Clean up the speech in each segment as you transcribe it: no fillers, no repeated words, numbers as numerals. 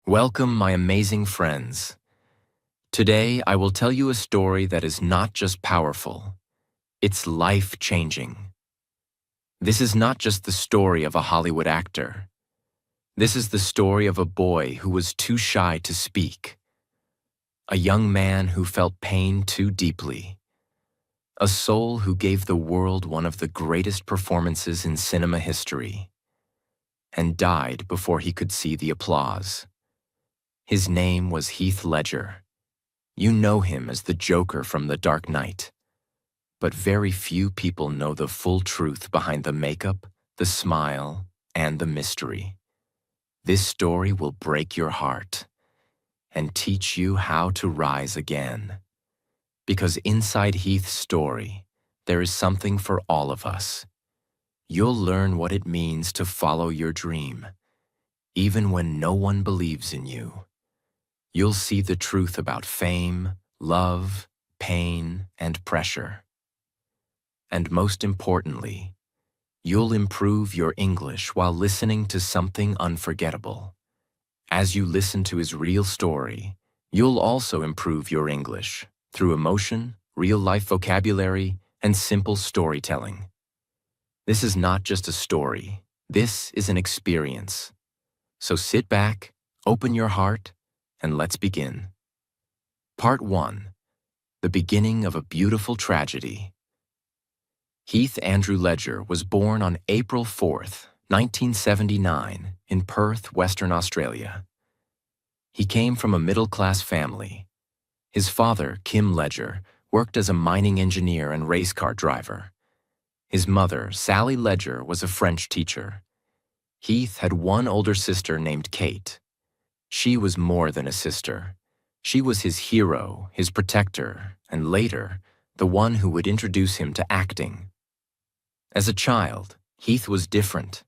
Welcome, my amazing friends. Today, I will tell you a story that is not just powerful, it's life-changing. This is not just the story of a Hollywood actor. This is the story of a boy who was too shy to speak, a young man who felt pain too deeply, a soul who gave the world one of the greatest performances in cinema history, and died before he could see the applause. His name was Heath Ledger. You know him as the Joker from The Dark Knight. But very few people know the full truth behind the makeup, the smile, and the mystery. This story will break your heart and teach you how to rise again. Because inside Heath's story, there is something for all of us. You'll learn what it means to follow your dream, even when no one believes in you. You'll see the truth about fame, love, pain, and pressure. And most importantly, you'll improve your English while listening to something unforgettable. As you listen to his real story, you'll also improve your English through emotion, real-life vocabulary, and simple storytelling. This is not just a story. This is an experience. So sit back, open your heart, and let's begin. Part 1. The beginning of a beautiful tragedy. Heath Andrew Ledger was born on April 4th, 1979, in Perth, Western Australia. He came from a middle-class family. His father, Kim Ledger, worked as a mining engineer and race car driver. His mother, Sally Ledger, was a French teacher. Heath had one older sister named Kate. She was more than a sister. She was his hero, his protector, and later, the one who would introduce him to acting. As a child, Heath was different.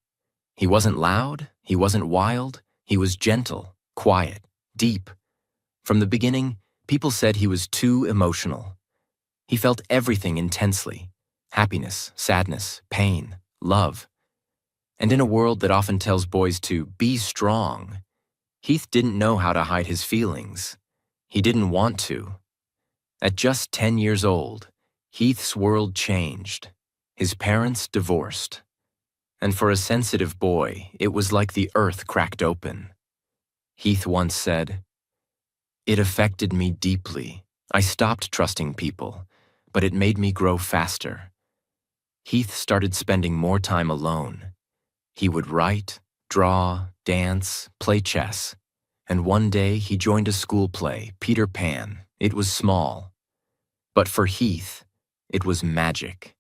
He wasn't loud, he wasn't wild, he was gentle, quiet, deep. From the beginning, people said he was too emotional. He felt everything intensely: happiness, sadness, pain, love. And in a world that often tells boys to be strong, Heath didn't know how to hide his feelings. He didn't want to. At just 10 years old, Heath's world changed. His parents divorced. And for a sensitive boy, it was like the earth cracked open. Heath once said, "It affected me deeply. I stopped trusting people, but it made me grow faster." Heath started spending more time alone. He would write, draw, dance, play chess. And one day he joined a school play, Peter Pan. It was small. But for Heath, it was magic.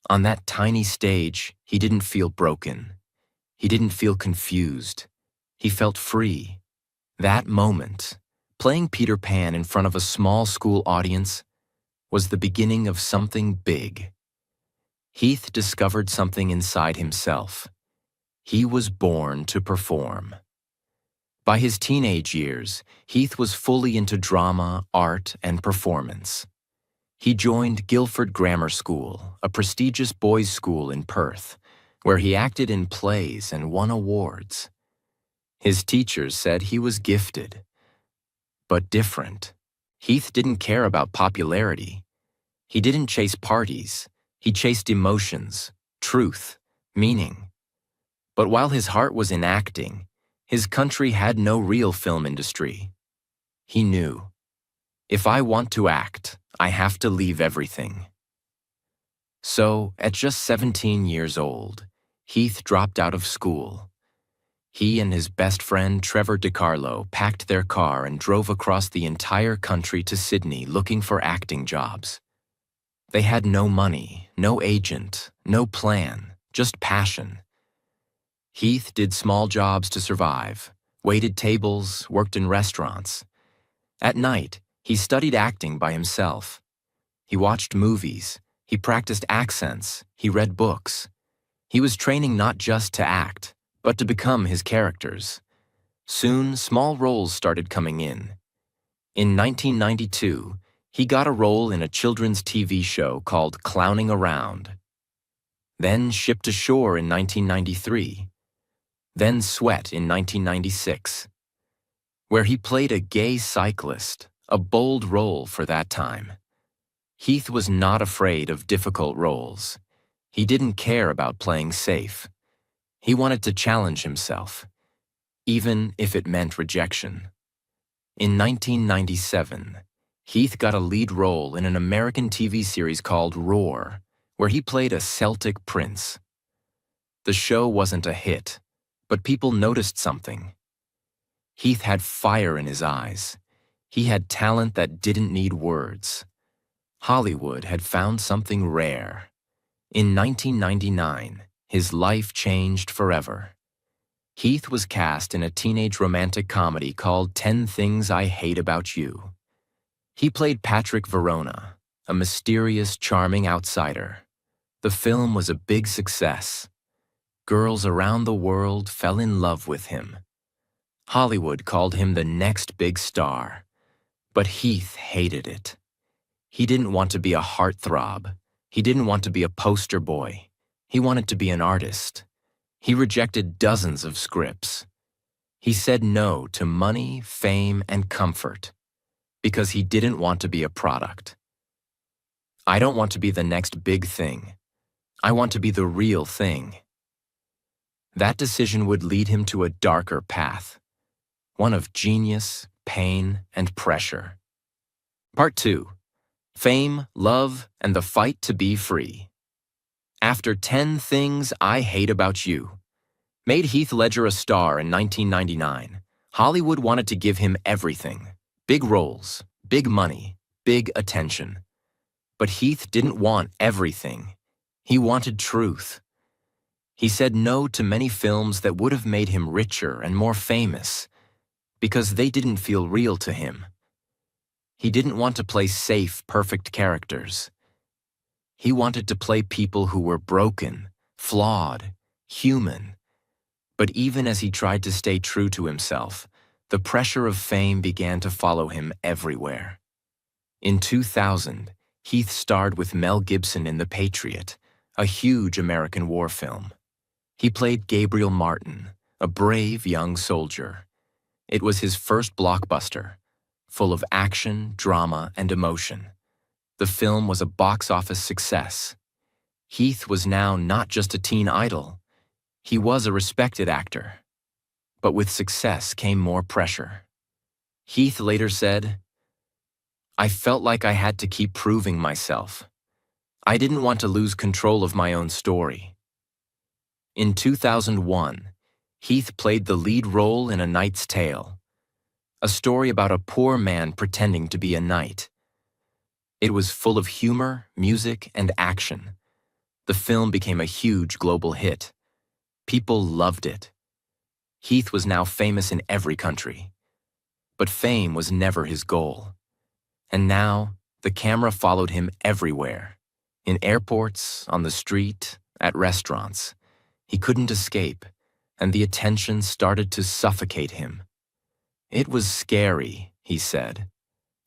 On that tiny stage, he didn't feel broken. He didn't feel confused. He felt free. That moment, playing Peter Pan in front of a small school audience, was the beginning of something big. Heath discovered something inside himself. He was born to perform. By his teenage years, Heath was fully into drama, art, and performance. He joined Guildford Grammar School, a prestigious boys' school in Perth, where he acted in plays and won awards. His teachers said he was gifted, but different. Heath didn't care about popularity. He didn't chase parties. He chased emotions, truth, meaning. But while his heart was in acting, his country had no real film industry. He knew, if I want to act, I have to leave everything. So, at just 17 years old, Heath dropped out of school. He and his best friend Trevor DiCarlo packed their car and drove across the entire country to Sydney looking for acting jobs. They had no money, no agent, no plan, just passion. Heath did small jobs to survive, waited tables, worked in restaurants. At night, he studied acting by himself. He watched movies, he practiced accents, he read books. He was training not just to act, but to become his characters. Soon, small roles started coming in. In 1992, he got a role in a children's TV show called Clowning Around. Then Shipped Ashore in 1993. Then Sweat in 1996. where he played a gay cyclist, a bold role for that time. Heath was not afraid of difficult roles. He didn't care about playing safe. He wanted to challenge himself, even if it meant rejection. In 1997, Heath got a lead role in an American TV series called Roar, where he played a Celtic prince. The show wasn't a hit, but people noticed something. Heath had fire in his eyes. He had talent that didn't need words. Hollywood had found something rare. In 1999, his life changed forever. Heath was cast in a teenage romantic comedy called 10 Things I Hate About You. He played Patrick Verona, a mysterious, charming outsider. The film was a big success. Girls around the world fell in love with him. Hollywood called him the next big star. But Heath hated it. He didn't want to be a heartthrob. He didn't want to be a poster boy. He wanted to be an artist. He rejected dozens of scripts. He said no to money, fame, and comfort because he didn't want to be a product. I don't want to be the next big thing. I want to be the real thing. That decision would lead him to a darker path, one of genius, pain, and pressure. Part 2. Fame, Love, and the Fight to Be Free. After 10 Things I Hate About You made Heath Ledger a star in 1999, Hollywood wanted to give him everything. Big roles, big money, big attention. But Heath didn't want everything. He wanted truth. He said no to many films that would have made him richer and more famous because they didn't feel real to him. He didn't want to play safe, perfect characters. He wanted to play people who were broken, flawed, human. But even as he tried to stay true to himself, the pressure of fame began to follow him everywhere. In 2000, Heath starred with Mel Gibson in The Patriot, a huge American war film. He played Gabriel Martin, a brave young soldier. It was his first blockbuster, full of action, drama, and emotion. The film was a box office success. Heath was now not just a teen idol. He was a respected actor. But with success came more pressure. Heath later said, "I felt like I had to keep proving myself. I didn't want to lose control of my own story." In 2001, Heath played the lead role in A Knight's Tale, a story about a poor man pretending to be a knight. It was full of humor, music, and action. The film became a huge global hit. People loved it. Heath was now famous in every country. But fame was never his goal. And now, the camera followed him everywhere. In airports, on the street, at restaurants. He couldn't escape, and the attention started to suffocate him. "It was scary," he said.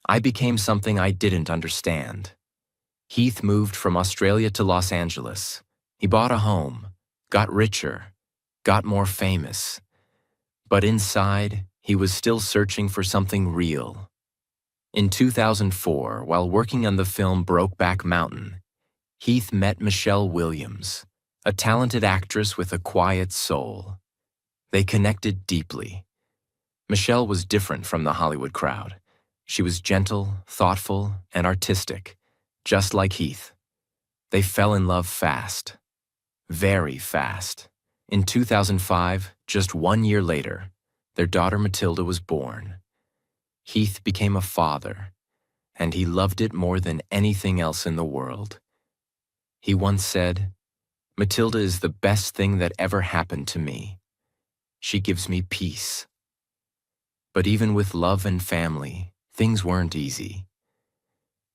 "I became something I didn't understand." Heath moved from Australia to Los Angeles. He bought a home, got richer, got more famous. But inside, he was still searching for something real. In 2004, while working on the film Brokeback Mountain, Heath met Michelle Williams, a talented actress with a quiet soul. They connected deeply. Michelle was different from the Hollywood crowd. She was gentle, thoughtful, and artistic, just like Heath. They fell in love fast. Very fast. In 2005, just 1 year later, their daughter Matilda was born. Heath became a father, and he loved it more than anything else in the world. He once said, "Matilda is the best thing that ever happened to me. She gives me peace." But even with love and family, things weren't easy.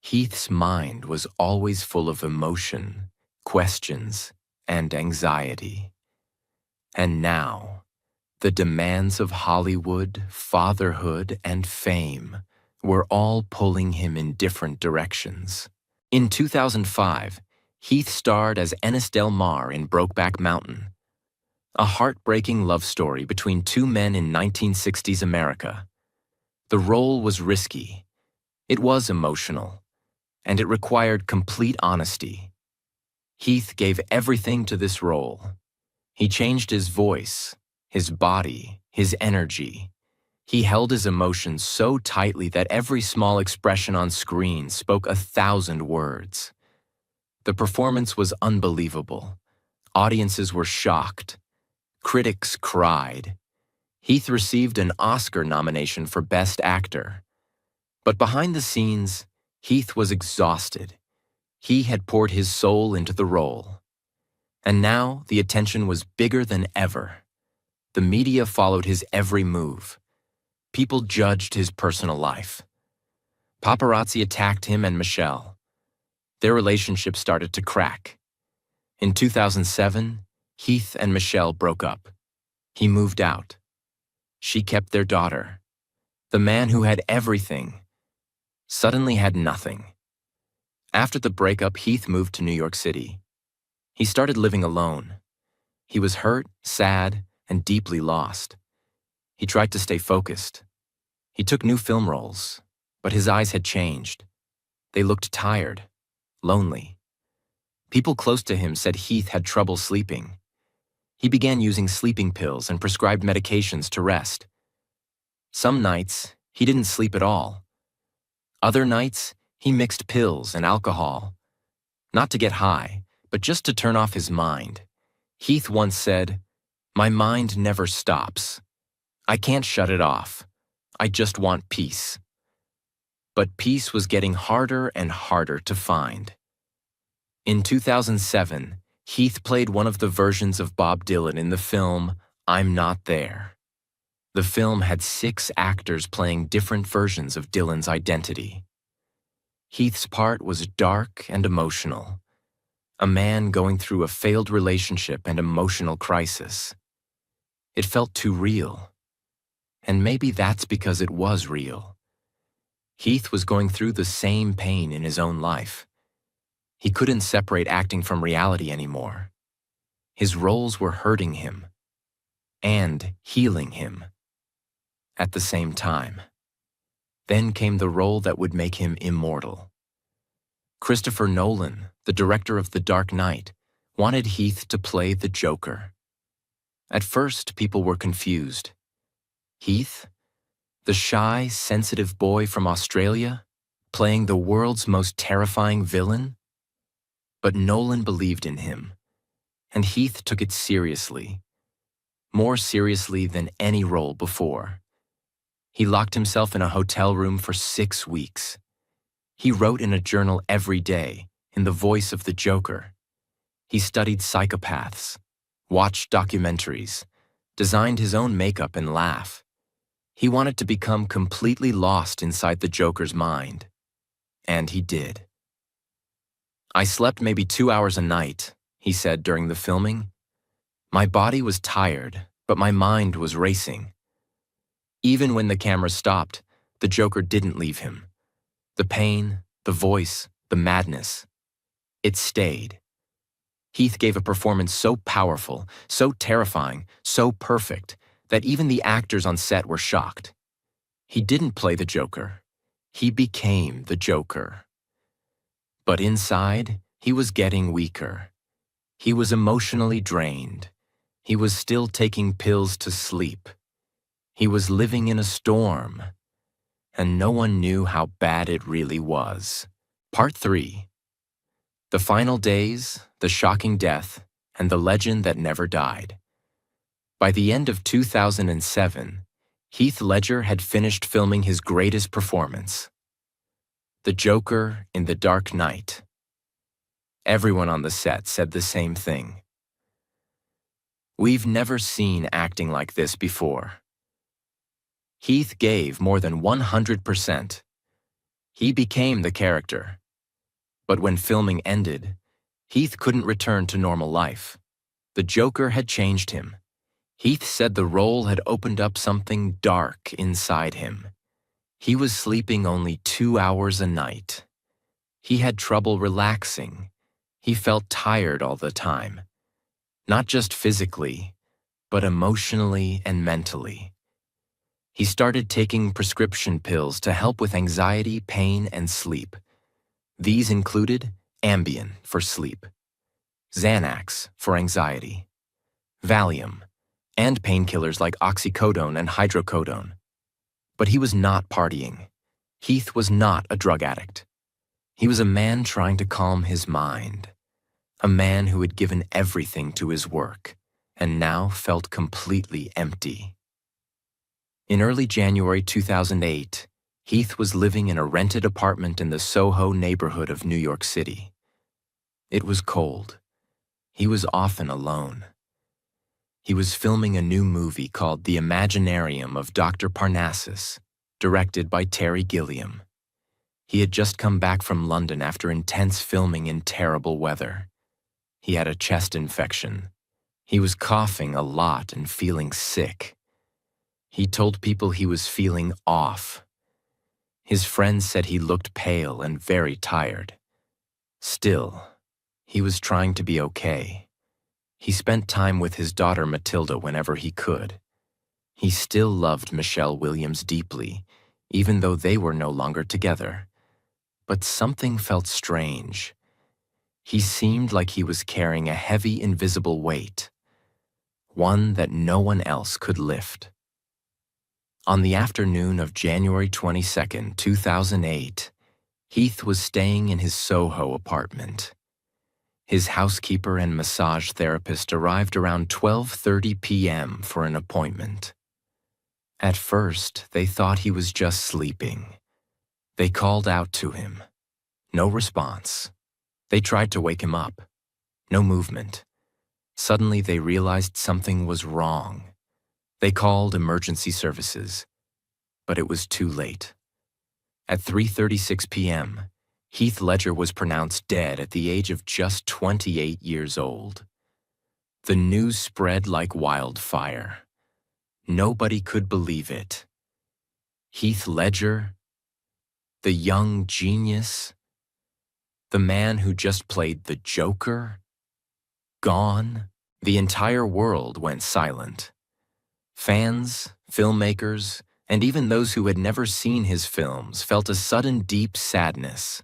Heath's mind was always full of emotion, questions, and anxiety. And now, the demands of Hollywood, fatherhood, and fame were all pulling him in different directions. In 2005, Heath starred as Ennis Del Mar in Brokeback Mountain, a heartbreaking love story between two men in 1960s America. The role was risky. It was emotional, and it required complete honesty. Heath gave everything to this role. He changed his voice, his body, his energy. He held his emotions so tightly that every small expression on screen spoke 1,000 words. The performance was unbelievable. Audiences were shocked. Critics cried. Heath received an Oscar nomination for Best Actor. But behind the scenes, Heath was exhausted. He had poured his soul into the role. And now the attention was bigger than ever. The media followed his every move. People judged his personal life. Paparazzi attacked him and Michelle. Their relationship started to crack. In 2007, Heath and Michelle broke up. He moved out. She kept their daughter. The man who had everything suddenly had nothing. After the breakup, Heath moved to New York City. He started living alone. He was hurt, sad, and deeply lost. He tried to stay focused. He took new film roles, but his eyes had changed. They looked tired, lonely. People close to him said Heath had trouble sleeping. He began using sleeping pills and prescribed medications to rest. Some nights, he didn't sleep at all. Other nights, he mixed pills and alcohol. Not to get high, but just to turn off his mind. Heath once said, "My mind never stops. I can't shut it off. I just want peace." But peace was getting harder and harder to find. In 2007, Heath played one of the versions of Bob Dylan in the film I'm Not There. The film had 6 actors playing different versions of Dylan's identity. Heath's part was dark and emotional. A man going through a failed relationship and emotional crisis. It felt too real. And maybe that's because it was real. Heath was going through the same pain in his own life. He couldn't separate acting from reality anymore. His roles were hurting him and healing him at the same time. Then came the role that would make him immortal. Christopher Nolan, the director of The Dark Knight, wanted Heath to play the Joker. At first, people were confused. Heath, the shy, sensitive boy from Australia, playing the world's most terrifying villain? But Nolan believed in him, and Heath took it seriously, more seriously than any role before. He locked himself in a hotel room for 6 weeks. He wrote in a journal every day, in the voice of the Joker. He studied psychopaths, watched documentaries, designed his own makeup and laugh. He wanted to become completely lost inside the Joker's mind. And he did. "I slept maybe 2 hours a night," he said during the filming. "My body was tired, but my mind was racing." Even when the camera stopped, the Joker didn't leave him. The pain, the voice, the madness, it stayed. Heath gave a performance so powerful, so terrifying, so perfect, that even the actors on set were shocked. He didn't play the Joker. He became the Joker. But inside, he was getting weaker. He was emotionally drained. He was still taking pills to sleep. He was living in a storm. And no one knew how bad it really was. Part 3. The final days, the shocking death, and the legend that never died. By the end of 2007, Heath Ledger had finished filming his greatest performance, the Joker in The Dark Knight. Everyone on the set said the same thing. "We've never seen acting like this before." Heath gave more than 100%. He became the character. But when filming ended, Heath couldn't return to normal life. The Joker had changed him. Heath said the role had opened up something dark inside him. He was sleeping only 2 hours a night. He had trouble relaxing. He felt tired all the time. Not just physically, but emotionally and mentally. He started taking prescription pills to help with anxiety, pain, and sleep. These included Ambien for sleep, Xanax for anxiety, Valium, and painkillers like oxycodone and hydrocodone. But he was not partying. Heath was not a drug addict. He was a man trying to calm his mind, a man who had given everything to his work and now felt completely empty. In early January 2008, Heath was living in a rented apartment in the Soho neighborhood of New York City. It was cold. He was often alone. He was filming a new movie called The Imaginarium of Dr. Parnassus, directed by Terry Gilliam. He had just come back from London after intense filming in terrible weather. He had a chest infection. He was coughing a lot and feeling sick. He told people he was feeling off. His friends said he looked pale and very tired. Still, he was trying to be okay. He spent time with his daughter Matilda whenever he could. He still loved Michelle Williams deeply, even though they were no longer together. But something felt strange. He seemed like he was carrying a heavy, invisible weight, one that no one else could lift. On the afternoon of January 22, 2008, Heath was staying in his Soho apartment. His housekeeper and massage therapist arrived around 12:30 p.m. for an appointment. At first, they thought he was just sleeping. They called out to him. No response. They tried to wake him up. No movement. Suddenly, they realized something was wrong. They called emergency services, but it was too late. At 3:36 p.m., Heath Ledger was pronounced dead at the age of just 28 years old. The news spread like wildfire. Nobody could believe it. Heath Ledger, the young genius, the man who just played the Joker, gone. The entire world went silent. Fans, filmmakers, and even those who had never seen his films felt a sudden deep sadness.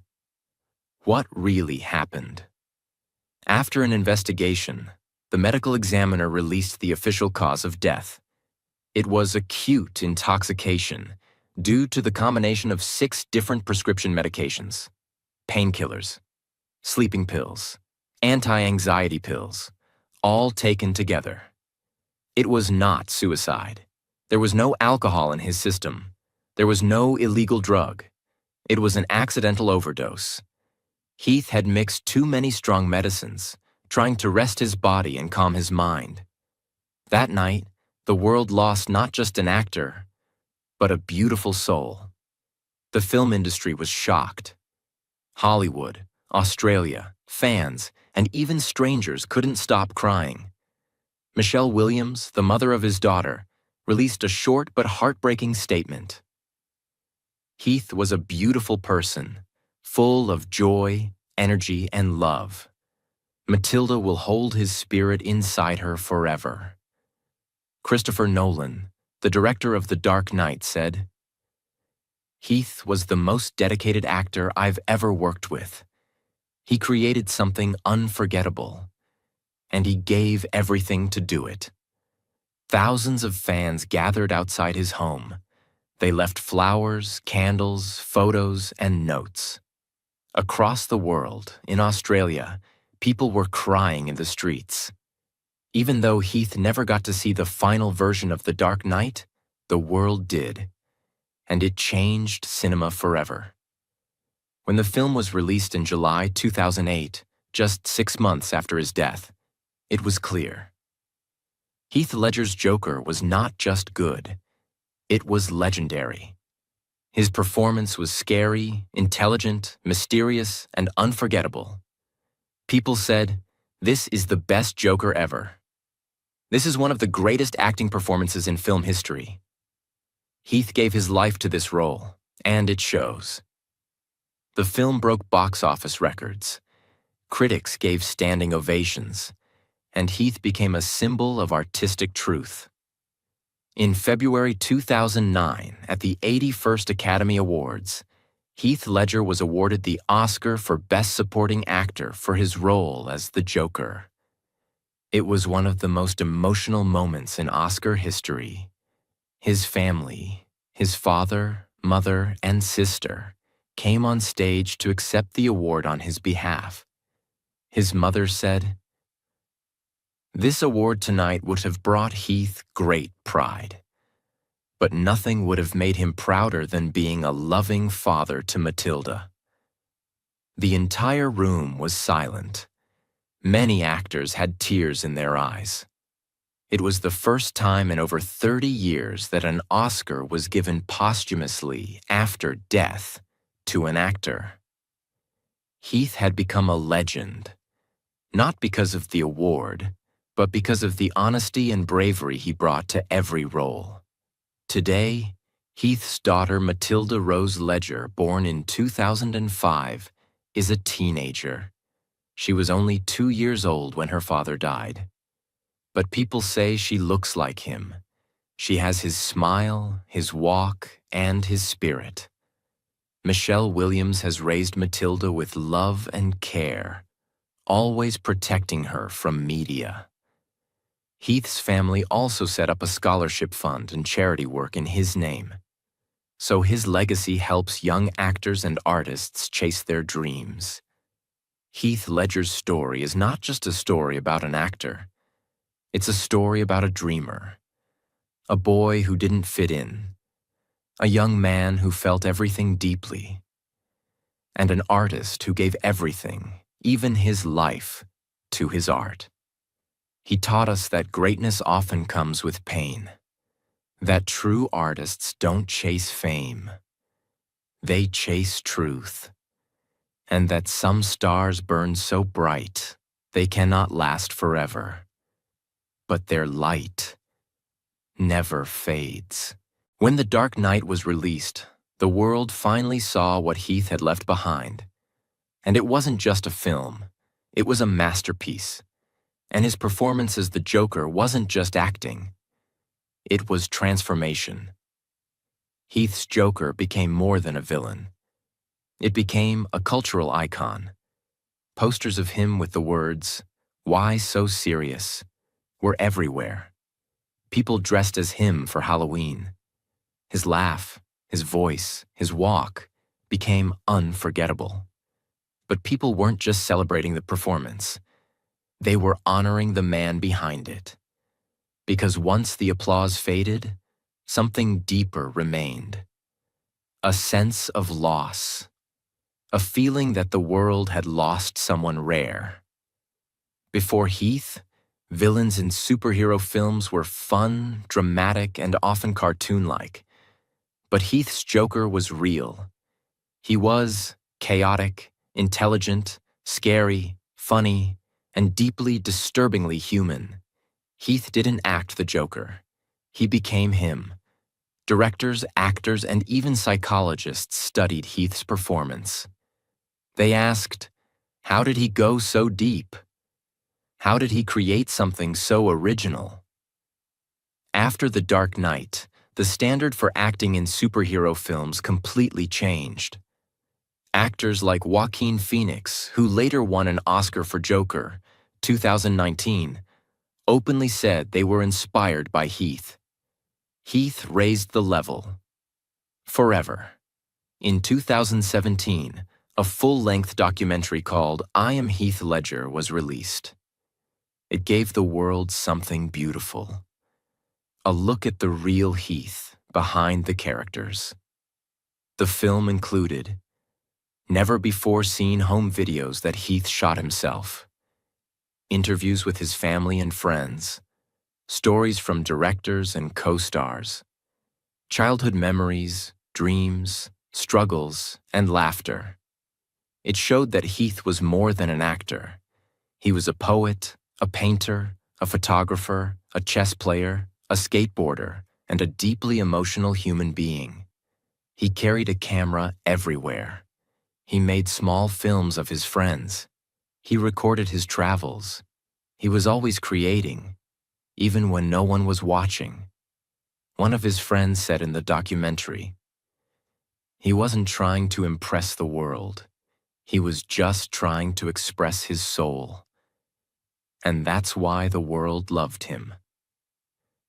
What really happened? After an investigation, the medical examiner released the official cause of death. It was acute intoxication due to the combination of 6 different prescription medications: painkillers, sleeping pills, anti-anxiety pills, all taken together. It was not suicide. There was no alcohol in his system. There was no illegal drug. It was an accidental overdose. Heath had mixed too many strong medicines, trying to rest his body and calm his mind. That night, the world lost not just an actor, but a beautiful soul. The film industry was shocked. Hollywood, Australia, fans, and even strangers couldn't stop crying. Michelle Williams, the mother of his daughter, released a short but heartbreaking statement. Heath was a beautiful person, full of joy, energy, and love. Matilda will hold his spirit inside her forever. Christopher Nolan, the director of The Dark Knight, said, "Heath was the most dedicated actor I've ever worked with. He created something unforgettable, and he gave everything to do it." Thousands of fans gathered outside his home. They left flowers, candles, photos, and notes. Across the world, in Australia, people were crying in the streets. Even though Heath never got to see the final version of The Dark Knight, the world did, and it changed cinema forever. When the film was released in July 2008, just 6 months after his death, it was clear. Heath Ledger's Joker was not just good, it was legendary. His performance was scary, intelligent, mysterious, and unforgettable. People said, "This is the best Joker ever. This is one of the greatest acting performances in film history." Heath gave his life to this role, and it shows. The film broke box office records. Critics gave standing ovations, and Heath became a symbol of artistic truth. In February 2009, at the 81st Academy Awards, Heath Ledger was awarded the Oscar for Best Supporting Actor for his role as the Joker. It was one of the most emotional moments in Oscar history. His family, his father, mother, and sister, came on stage to accept the award on his behalf. His mother said, "This award tonight would have brought Heath great pride. But nothing would have made him prouder than being a loving father to Matilda." The entire room was silent. Many actors had tears in their eyes. It was the first time in over 30 years that an Oscar was given posthumously after death to an actor. Heath had become a legend, not because of the award, but because of the honesty and bravery he brought to every role. Today, Heath's daughter Matilda Rose Ledger, born in 2005, is a teenager. She was only 2 years old when her father died. But people say she looks like him. She has his smile, his walk, and his spirit. Michelle Williams has raised Matilda with love and care, always protecting her from media. Heath's family also set up a scholarship fund and charity work in his name. So his legacy helps young actors and artists chase their dreams. Heath Ledger's story is not just a story about an actor. It's a story about a dreamer, a boy who didn't fit in, a young man who felt everything deeply, and an artist who gave everything, even his life, to his art. He taught us that greatness often comes with pain, that true artists don't chase fame, they chase truth, and that some stars burn so bright they cannot last forever, but their light never fades. When The Dark Knight was released, the world finally saw what Heath had left behind. And it wasn't just a film, it was a masterpiece. And his performance as the Joker wasn't just acting, it was transformation. Heath's Joker became more than a villain. It became a cultural icon. Posters of him with the words, "Why so serious?" were everywhere. People dressed as him for Halloween. His laugh, his voice, his walk became unforgettable. But people weren't just celebrating the performance. They were honoring the man behind it. Because once the applause faded, something deeper remained. A sense of loss. A feeling that the world had lost someone rare. Before Heath, villains in superhero films were fun, dramatic, and often cartoon-like. But Heath's Joker was real. He was chaotic, intelligent, scary, funny, and deeply, disturbingly human. Heath didn't act the Joker. He became him. Directors, actors, and even psychologists studied Heath's performance. They asked, how did he go so deep? How did he create something so original? After The Dark Knight, the standard for acting in superhero films completely changed. Actors like Joaquin Phoenix, who later won an Oscar for Joker, 2019, openly said they were inspired by Heath. Heath raised the level. Forever. In 2017, a full-length documentary called I Am Heath Ledger was released. It gave the world something beautiful. A look at the real Heath behind the characters. The film included never-before-seen home videos that Heath shot himself, interviews with his family and friends, stories from directors and co-stars, childhood memories, dreams, struggles, and laughter. It showed that Heath was more than an actor. He was a poet, a painter, a photographer, a chess player, a skateboarder, and a deeply emotional human being. He carried a camera everywhere. He made small films of his friends. He recorded his travels. He was always creating, even when no one was watching. One of his friends said in the documentary, "He wasn't trying to impress the world. He was just trying to express his soul. And that's why the world loved him."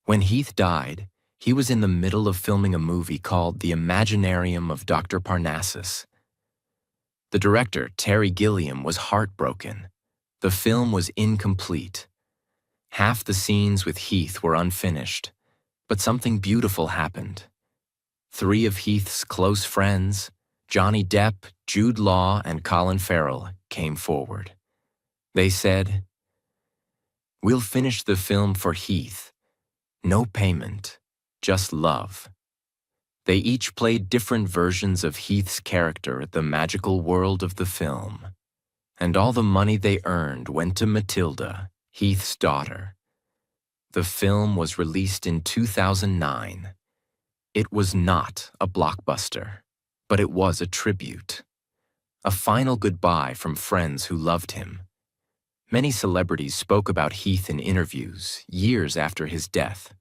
When Heath died, he was in the middle of filming a movie called The Imaginarium of Dr. Parnassus. The director, Terry Gilliam, was heartbroken. The film was incomplete. Half the scenes with Heath were unfinished, but something beautiful happened. 3 of Heath's close friends, Johnny Depp, Jude Law, and Colin Farrell, came forward. They said, "We'll finish the film for Heath. No payment, just love." They each played different versions of Heath's character at the magical world of the film. And all the money they earned went to Matilda, Heath's daughter. The film was released in 2009. It was not a blockbuster, but it was a tribute. A final goodbye from friends who loved him. Many celebrities spoke about Heath in interviews years after his death.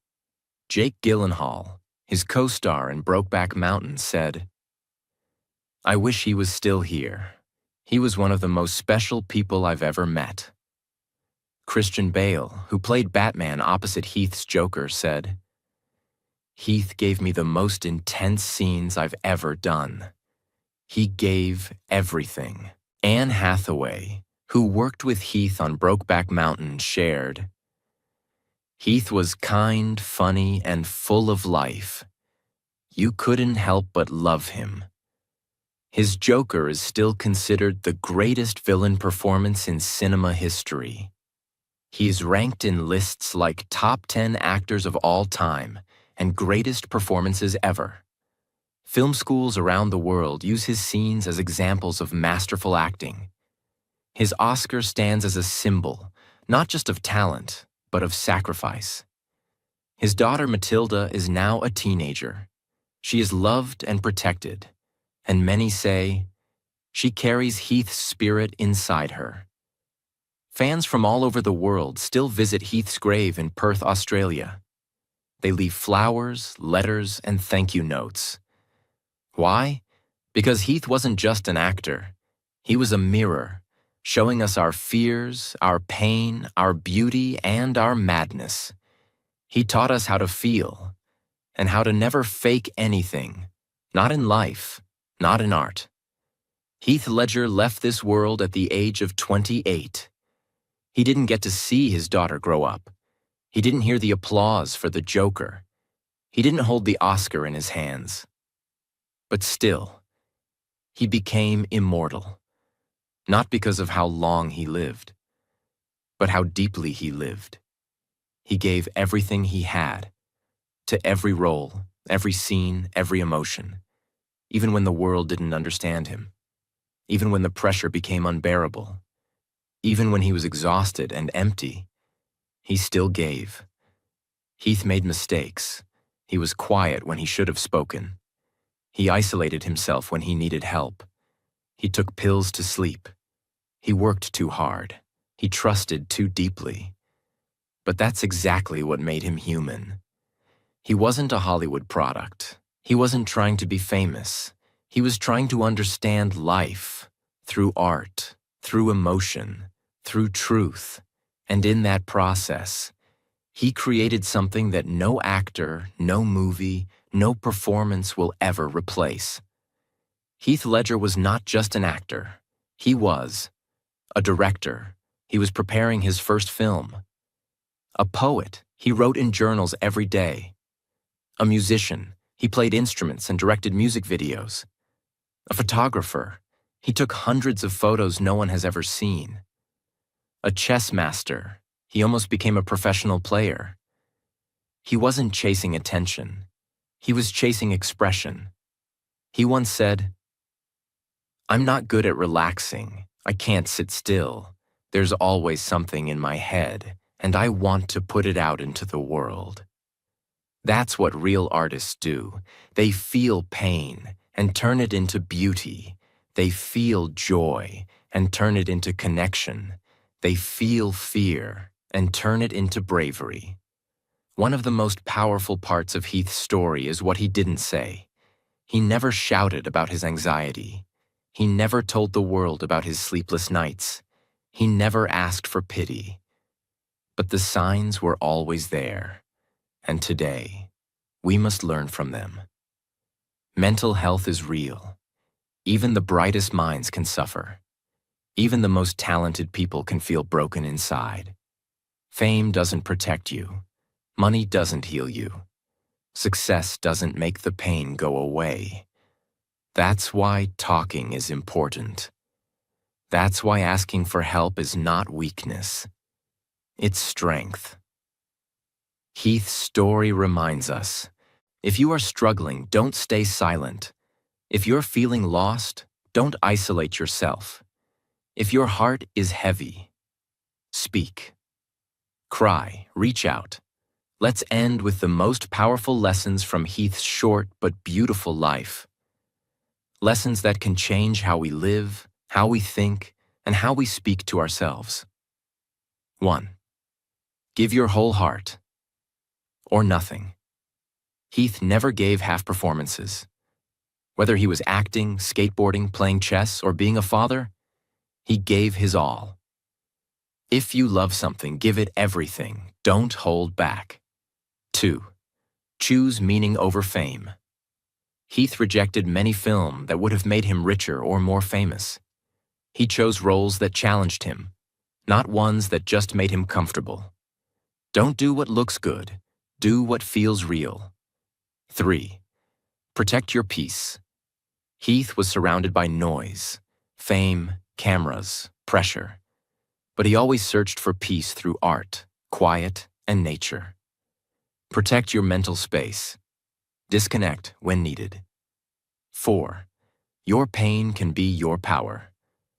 Jake Gyllenhaal, his co-star in Brokeback Mountain, said, "I wish he was still here. He was one of the most special people I've ever met." Christian Bale, who played Batman opposite Heath's Joker, said, "Heath gave me the most intense scenes I've ever done. He gave everything." Anne Hathaway, who worked with Heath on Brokeback Mountain, shared, "Heath was kind, funny, and full of life. You couldn't help but love him. His Joker is still considered the greatest villain performance in cinema history. He's ranked in lists like top 10 actors of all time and greatest performances ever. Film schools around the world use his scenes as examples of masterful acting. His Oscar stands as a symbol, not just of talent, but of sacrifice. His daughter Matilda is now a teenager. She is loved and protected, and many say she carries Heath's spirit inside her." Fans from all over the world still visit Heath's grave in Perth, Australia. They leave flowers, letters, and thank you notes. Why? Because Heath wasn't just an actor. He was a mirror, showing us our fears, our pain, our beauty, and our madness. He taught us how to feel, and how to never fake anything, not in life, not in art. Heath Ledger left this world at the age of 28. He didn't get to see his daughter grow up. He didn't hear the applause for the Joker. He didn't hold the Oscar in his hands. But still, he became immortal, not because of how long he lived, but how deeply he lived. He gave everything he had, to every role, every scene, every emotion, even when the world didn't understand him, even when the pressure became unbearable, even when he was exhausted and empty, he still gave. Heath made mistakes. He was quiet when he should have spoken. He isolated himself when he needed help. He took pills to sleep. He worked too hard. He trusted too deeply. But that's exactly what made him human. He wasn't a Hollywood product. He wasn't trying to be famous. He was trying to understand life through art, through emotion, through truth. And in that process, he created something that no actor, no movie, no performance will ever replace. Heath Ledger was not just an actor. He was a director. He was preparing his first film. A poet. He wrote in journals every day. A musician. He played instruments and directed music videos. A photographer. He took hundreds of photos no one has ever seen. A chess master. He almost became a professional player. He wasn't chasing attention. He was chasing expression. He once said, "I'm not good at relaxing. I can't sit still. There's always something in my head, and I want to put it out into the world." That's what real artists do. They feel pain and turn it into beauty. They feel joy and turn it into connection. They feel fear and turn it into bravery. One of the most powerful parts of Heath's story is what he didn't say. He never shouted about his anxiety. He never told the world about his sleepless nights. He never asked for pity. But the signs were always there, and today, we must learn from them. Mental health is real. Even the brightest minds can suffer. Even the most talented people can feel broken inside. Fame doesn't protect you. Money doesn't heal you. Success doesn't make the pain go away. That's why talking is important. That's why asking for help is not weakness. It's strength. Heath's story reminds us, if you are struggling, don't stay silent. If you're feeling lost, don't isolate yourself. If your heart is heavy, speak. Cry, reach out. Let's end with the most powerful lessons from Heath's short but beautiful life. Lessons that can change how we live, how we think, and how we speak to ourselves. 1. Give your whole heart, or nothing. Heath never gave half performances. Whether he was acting, skateboarding, playing chess, or being a father, he gave his all. If you love something, give it everything. Don't hold back. 2. Choose meaning over fame. Heath rejected many films that would have made him richer or more famous. He chose roles that challenged him, not ones that just made him comfortable. Don't do what looks good. Do what feels real. 3. Protect your peace. Heath was surrounded by noise, fame, cameras, pressure. But he always searched for peace through art, quiet, and nature. Protect your mental space. Disconnect when needed. 4. Your pain can be your power.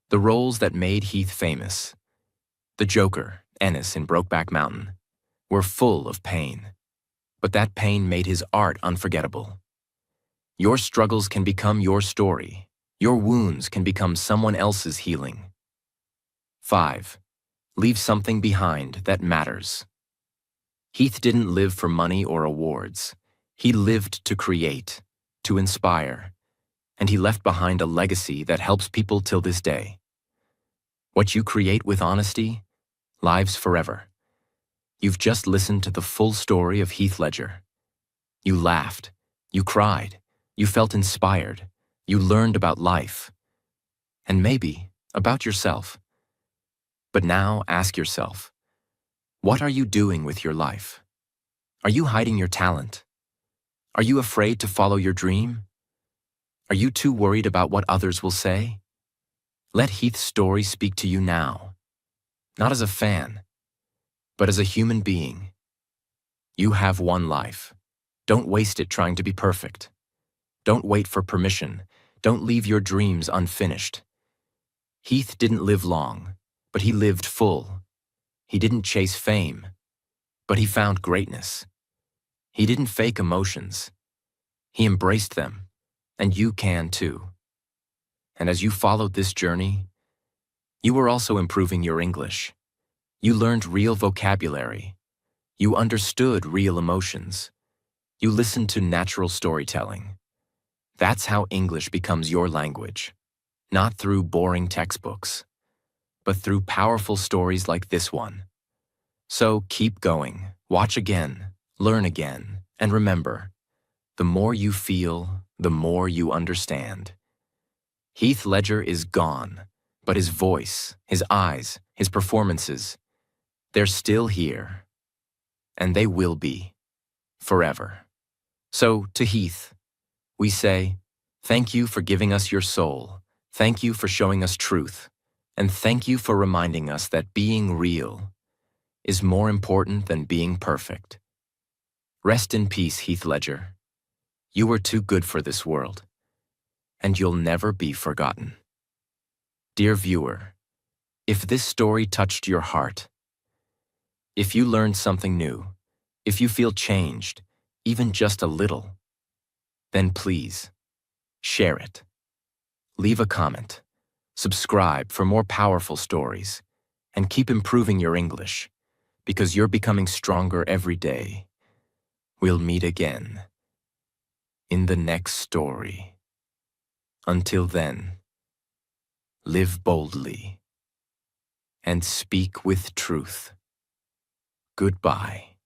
The roles that made Heath famous, the Joker, Ennis in Brokeback Mountain, were full of pain. But that pain made his art unforgettable. Your struggles can become your story. Your wounds can become someone else's healing. 5. Leave something behind that matters. Heath didn't live for money or awards. He lived to create, to inspire, and he left behind a legacy that helps people till this day. What you create with honesty lives forever. You've just listened to the full story of Heath Ledger. You laughed, you cried, you felt inspired, you learned about life, and maybe about yourself. But now ask yourself, what are you doing with your life? Are you hiding your talent? Are you afraid to follow your dream? Are you too worried about what others will say? Let Heath's story speak to you now, not as a fan, but as a human being. You have one life. Don't waste it trying to be perfect. Don't wait for permission. Don't leave your dreams unfinished. Heath didn't live long, but he lived full. He didn't chase fame, but he found greatness. He didn't fake emotions. He embraced them, and you can too. And as you followed this journey, you were also improving your English. You learned real vocabulary. You understood real emotions. You listened to natural storytelling. That's how English becomes your language, not through boring textbooks, but through powerful stories like this one. So keep going, watch again, learn again, and remember, the more you feel, the more you understand. Heath Ledger is gone, but his voice, his eyes, his performances, they're still here, and they will be, forever. So, to Heath, we say, thank you for giving us your soul, thank you for showing us truth, and thank you for reminding us that being real is more important than being perfect. Rest in peace, Heath Ledger. You were too good for this world, and you'll never be forgotten. Dear viewer, if this story touched your heart, if you learned something new, if you feel changed, even just a little, then please, share it. Leave a comment, subscribe for more powerful stories, and keep improving your English, because you're becoming stronger every day. We'll meet again in the next story. Until then, live boldly and speak with truth. Goodbye.